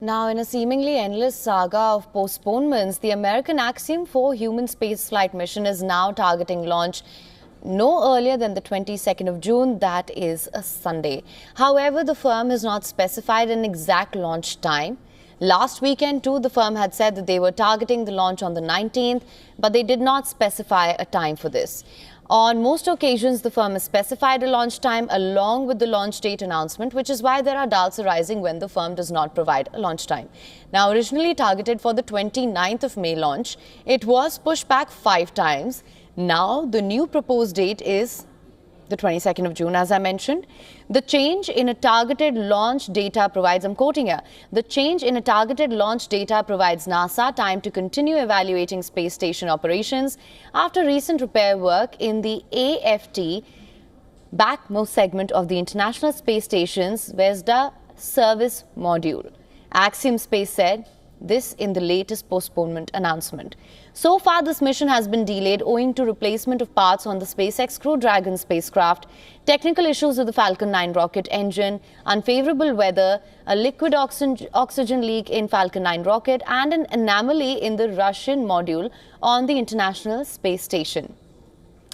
Now, in a seemingly endless saga of postponements, the American Axiom-4 human spaceflight mission is now targeting launch no earlier than the 22nd of June, that is a Sunday. However, the firm has not specified an exact launch time. Last weekend too, the firm had said that they were targeting the launch on the 19th, but they did not specify a time for this. On most occasions, the firm has specified a launch time along with the launch date announcement, which is why there are doubts arising when the firm does not provide a launch time. Now, originally targeted for the 29th of May launch, it was pushed back 5 times. Now, the new proposed date is the 22nd of June, as I mentioned. The change in a targeted launch data provides, I'm quoting here, the change in a targeted launch data provides NASA time to continue evaluating space station operations after recent repair work in the AFT backmost segment of the International Space Station's VESDA service module. Axiom Space said this in the latest postponement announcement. So far, this mission has been delayed owing to replacement of parts on the SpaceX Crew Dragon spacecraft, technical issues with the Falcon 9 rocket engine, unfavorable weather, a liquid oxygen leak in Falcon 9 rocket, and an anomaly in the Russian module on the International Space Station.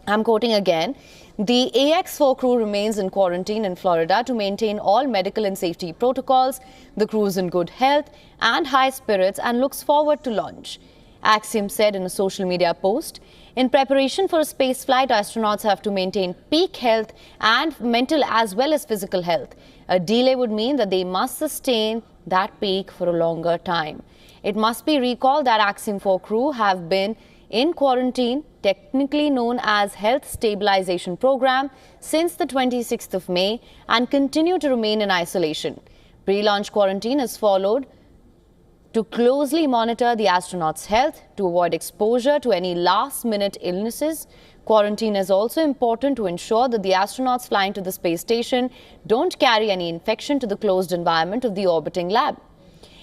I'm quoting again. The AX-4 crew remains in quarantine in Florida to maintain all medical and safety protocols. The crew is in good health and high spirits and looks forward to launch. Axiom said in a social media post, in preparation for a space flight, astronauts have to maintain peak health and mental as well as physical health. A delay would mean that they must sustain that peak for a longer time. It must be recalled that Axiom-4 crew have been in quarantine, technically known as Health Stabilization Program, since the 26th of May and continue to remain in isolation. Pre-launch quarantine is followed to closely monitor the astronauts' health to avoid exposure to any last-minute illnesses. Quarantine is also important to ensure that the astronauts flying to the space station don't carry any infection to the closed environment of the orbiting lab.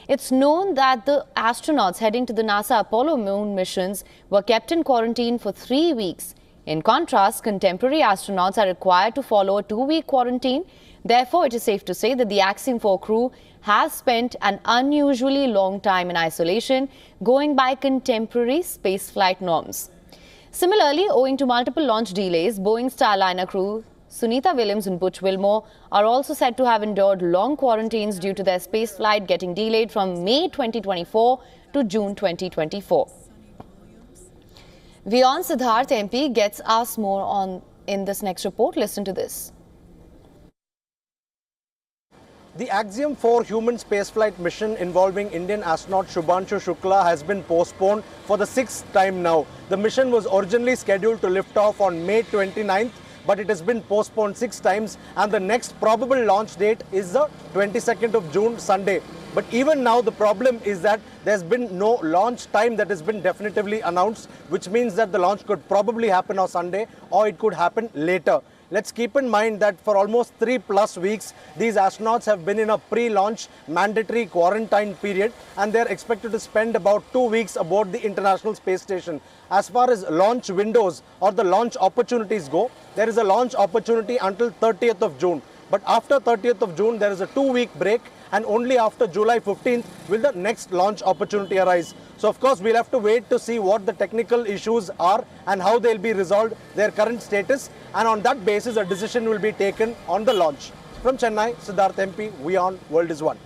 It's known that the astronauts heading to the NASA Apollo moon missions were kept in quarantine for 3 weeks. In contrast, contemporary astronauts are required to follow a 2-week quarantine. Therefore, it is safe to say that the Axiom-4 crew has spent an unusually long time in isolation, going by contemporary spaceflight norms. Similarly, owing to multiple launch delays, Boeing Starliner crew Sunita Williams and Butch Wilmore are also said to have endured long quarantines due to their space flight getting delayed from May 2024 to June 2024. WION Siddharth MP gets us more on in this next report. Listen to this. The Axiom-4 human spaceflight mission involving Indian astronaut Subhanshu Shukla has been postponed for the 6th time now. The mission was originally scheduled to lift off on May 29th, but it has been postponed 6 times, and the next probable launch date is the 22nd of June, Sunday. But even now, the problem is that there's been no launch time that has been definitively announced, which means that the launch could probably happen on Sunday or it could happen later. Let's keep in mind that for almost 3+ weeks, these astronauts have been in a pre-launch mandatory quarantine period, and they're expected to spend about 2 weeks aboard the International Space Station. As far as launch windows or the launch opportunities go, there is a launch opportunity until 30th of June. But after 30th of June, there is a 2-week break, and only after July 15th will the next launch opportunity arise. So, of course, we'll have to wait to see what the technical issues are and how they'll be resolved, their current status, and on that basis, a decision will be taken on the launch. From Chennai, Siddharth MP, WION World is One.